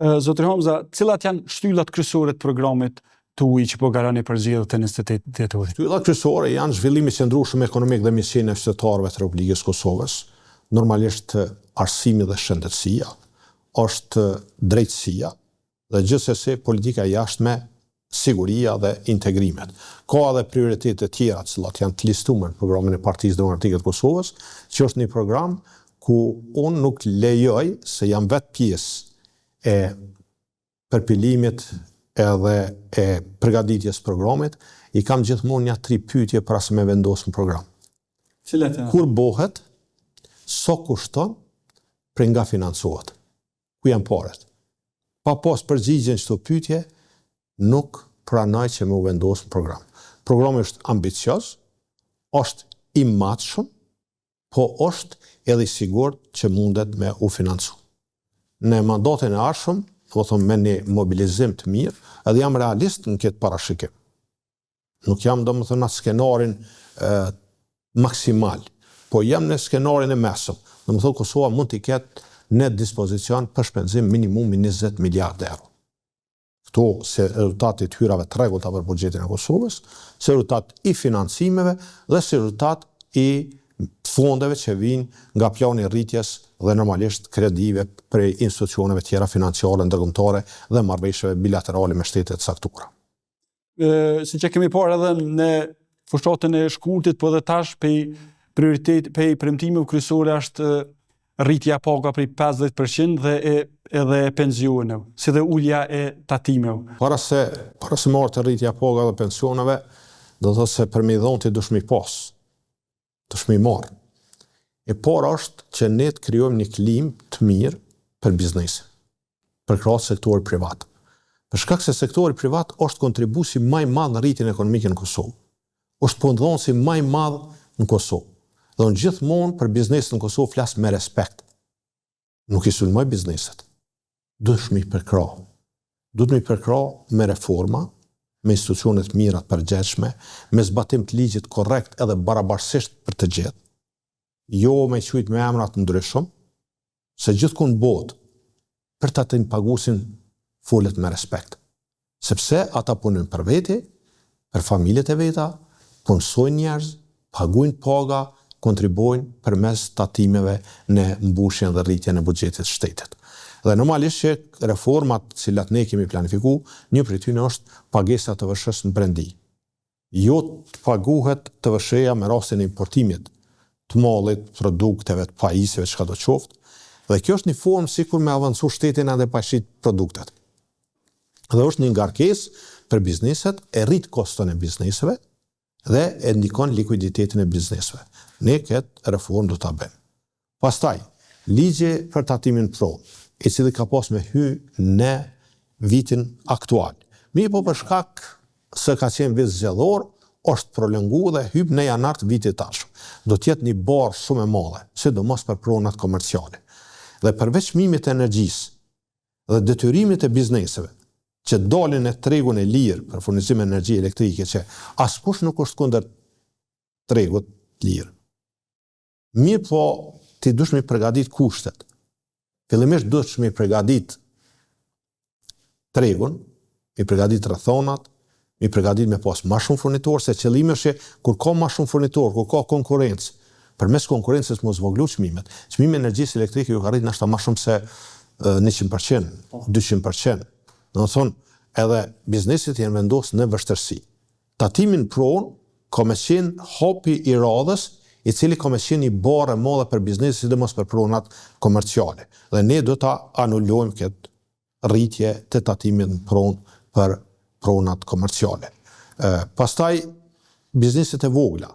Zotri Hamza, cilat janë shtyllat kryesore të programit tuaj që po garani përzgjedhjet të Institutit tuaj? Shtyllat kryesore janë zhvillimi i qëndrueshëm ekonomik dhe misioni i qytetarëve të Republikës Kosovës. Normalisht arsimi dhe shëndetësia, është drejtësia dhe gjithsesi politika jashtme, siguria dhe integrimet. Ka edhe prioritete tjera të cilat janë të listuar në programin e Partisë Demokratike të Kosovës, që është një program ku unë nuk lejoj se jam vetë pjesë e përpilimit edhe e përgatitjes programit, i kam gjithmonë një 3 pyetje para se me vendos në program. Cilat janë? Kur bëhet, sa kushton, për nga financohet. Ku janë paret? Pa pas përgjigjen çdo pyetje, nuk pranoj që me u vendos në program. Programi është ambicios, është i matshëm, po është edhe i sigurt që mundet me u financu. Në mandatin e ardhshëm, do thonë me një mobilizim të mirë, edhe jam realist në këtë parashikim. Nuk jam domethënë në skenarin maksimal, po jam në skenarin e mesëm. Domethënë Kosova mund të ketë në dispozicion për shpenzim minimum 20 miliardë euro. Këto se rezultatit hyrave të rregullta për buxhetin e Kosovës, se rezultat i financimeve dhe se rezultat i fondeve që vijnë nga plani i rritjes dhe normalisht kredive për institucioneve tjera financiare, ndërkombëtare dhe marrëveshjeve bilaterale me shtete të caktuara. Si që kemi parë edhe në fushatën e shkurtit, po edhe tash pej premtimeve kryesore është rritja paga prej 50% dhe edhe pensioneve, si dhe ulja e tatimeve. Para se marrë të rritja paga dhe pensioneve, do të thotë se për me dhënë të dushmi pas, dushmi marrë. E para është që ne të krijojmë një klimë të mirë për biznesin, për krahas sektorit privat. Për shkak se sektori privat është kontribuesi më i madh në rritjen ekonomike në Kosovë. Është punëdhënësi më i madh në Kosovë. Dhe unë gjithmonë për biznesin në Kosovë flas me respekt. Nuk i sulmoj bizneset. Duhet mi përkrah. Duhet mi përkrah me reforma, me institucionet mira të përgjegjshme, me zbatim të ligjit korrekt edhe barabartësisht për të gjithë. Jo me quajt me emra të ndryshëm, se gjithkund botë për ta të pagusin folet me respekt. Sepse ata punojnë për veti, për familjet e veta, punësojnë njerëz, paguajnë paga, kontribuojnë përmes tatimeve në mbushjen dhe rritjen e buxhetit të shtetit. Dhe normalisht që reformat cilat ne kemi planifikuar, një prej tyre është pagesa të TVSH në brendi. Jo të paguhet TVSH-ja me rastin e importimit të mallit, produkteve, të pajisjeve, çka do qoftë. Dhe kjo është një formë sikur me avancu shtetin edhe pa shit produktet. Dhe është një ngarkesë për bizneset, e rrit koston e bizneseve dhe e ndikon likuiditetin e bizneseve. Ne këtë reformë do ta bëjmë. Pastaj, ligji për tatimin pron, i cili ka pas me hy në vitin aktual. Mi po për shkak se ka qenë vit zgjedhor, është prolonguar dhe hyb në janar të vitit tashëm. Do të jetë një barë shumë e madhe, sidomos për pronat komerciale. Dhe përveç çmimit të energjisë dhe detyrimit të bizneseve që dalin në tregun e lirë për furnizim energji elektrike, që askush nuk është kundër tregut lirë. Mirë po, ti dush me përgatit kushtet. Fillimisht dush me përgatit tregun, me përgatit rrethonat, me përgatit me pas ma shumë furnitor, se qëllimi është që kur ka ma shumë furnitor, kur ka konkurrencë, përmes konkurrencës mos zvoglu çmimet. Çmimi i energjisë elektrike ju ka rritur ndoshta më shumë se 100%, 200%. Do të thonë, edhe bizneset janë vendosur në vështirësi. Tatimin pron ka me qenë hapi i radhës, i cili ka me qenë një barë e madhe për biznesin, sidomos për pronat komerciale. Dhe ne do ta anullojmë këtë rritje të tatimit pron për pronat komerciale. Pastaj bizneset e vogla,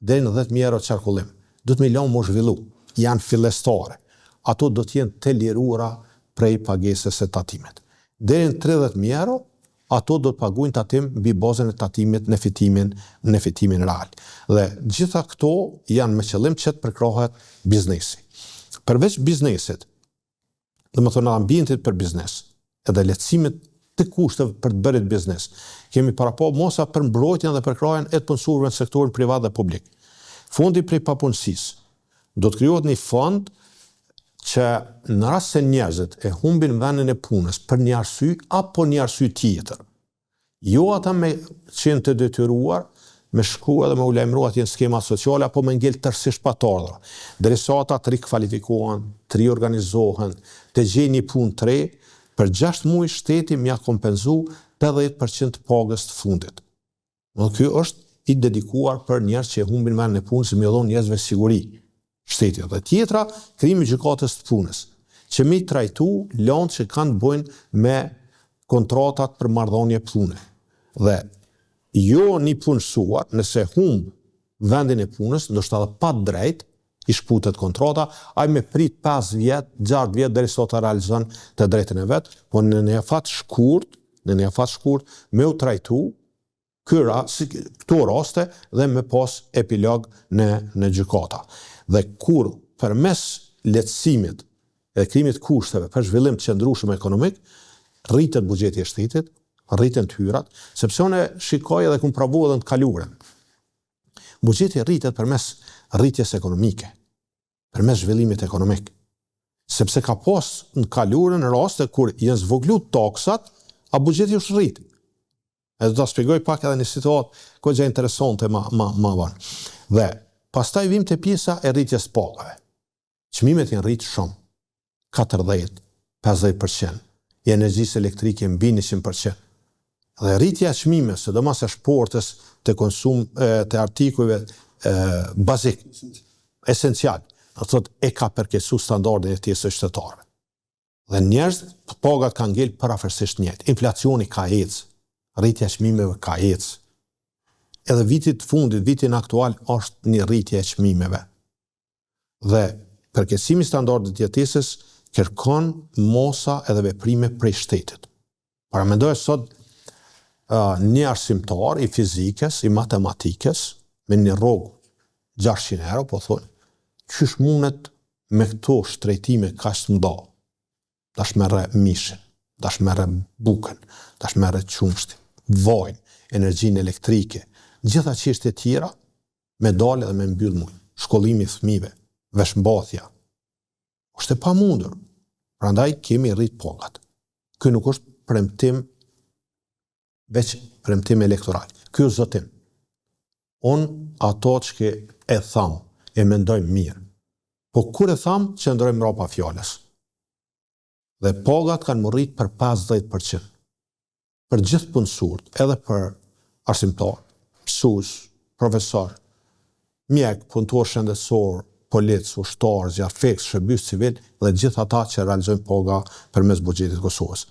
deri në 10.000 euro qarkullim, do të lëmë më zhvillu, janë fillestare. Ato do të jenë të liruara prej pagesës së tatimit. Deri në 30.000 euro, ato do të paguajnë tatim mbi bazën e tatimit në fitimin real. Dhe gjitha këto janë me qëllim që të përkrahet biznesi. Përveç biznesit, dhe më thonë ambientit për biznes, edhe lehtësimit të kushteve për të bërit biznes, kemi parapo mosa për mbrojtjen dhe përkrahen e të punësurve në sektorin privat dhe publik. Fondi prej papunësisë do të krijohet një fond që në rast se njerëzit e humbin vendin e punës për një arsye apo një arsye tjetër, jo ata me qenë të detyruar me shku edhe me u lajmëru atje në skema sociale apo me ngel tërësisht pa të ardhura. Derisa ata të rikvalifikohen, të riorganizohen, të gjejnë një punë të re, për 6 muaj shteti mja kompenzu 80% të pagës të fundit. Ky është i dedikuar për njerëz që e humbin vendin e punës, më dhon njerëzve siguri. Shteti. Dhe tjetra, krijimi i gjykatës të punës, që mi trajtu lanë që kanë të bëjnë me kontratat për marrëdhënie pune. Dhe jo një punësuar, nëse humb vendin e punës, ndoshta edhe pa drejt, i shputet kontrata, ai me prit 5 vjet, 6 vjet derisa ta realizon të drejtën e vet, po në një afat shkurt, me u trajtu këto raste dhe me pas epilog në gjykata. Dhe kur përmes lehtësimit e krijimit kushteve për zhvillim të qëndrueshëm ekonomik, rritet buxheti i shtetit, rriten të hyrat, sepse unë shikoj edhe kum provu edhe në të kaluarën. Buxheti rritet përmes rritjes ekonomike, përmes zhvillimit ekonomik. Sepse ka pas në kaluarën raste kur janë zvoglu taksat, a buxheti është rrit. E do ta shpjegoj pak edhe një situatë goxha interesante ma vonë. Dhe pastaj vim te pjesa e rritjes pagave. Çmimet janë rrit shumë. 40-50%. I energjisë elektrike mbi 100%. Dhe rritja e çmimeve, sidomos e shportës, të konsum të artikujve bazik, esencial, do thotë e ka përkesu standardin e jetesës së shtetërorëve. Dhe njerëzit pagat kanë ngel parafërsisht njëjtë. Inflacioni ka ecë, rritja e çmimeve ka ecë. Edhe vitit fundit, vitin aktual, është një rritje e çmimeve. Dhe përkesimi i standardit të jetesës kërkon mosa edhe veprime prej shtetit. Para mendoj sot një arsimtar i fizikës, i matematikës, me një rrogë 600 euro, po thonë, qysh mundet me këto shtrejtime kaq të mëdha? Tash merre mishin, tash merre bukën, tash merre qumshtin, vajin, energjinë elektrike, gjitha çështje të tjera me dalë dhe me mbyll muj. Shkollimi i fëmijëve, veshmbathja. Është e pamundur. Prandaj kemi rrit pagat. Ky nuk është premtim veç premtim elektoral. Ky është zotim. Ato që e tham, e mendojmë mirë. Po kur e tham, qëndrojmë mbrapa fjalës. Dhe pagat kanë rrit për 50%. Për gjithë punësurët, edhe për arsimtar, mësues, profesor, mjek, punëtor shëndetësor, polic, ushtar, zjarfeks, shërbys civil dhe gjithë ata që realizojnë paga përmes buxhetit të Kosovës.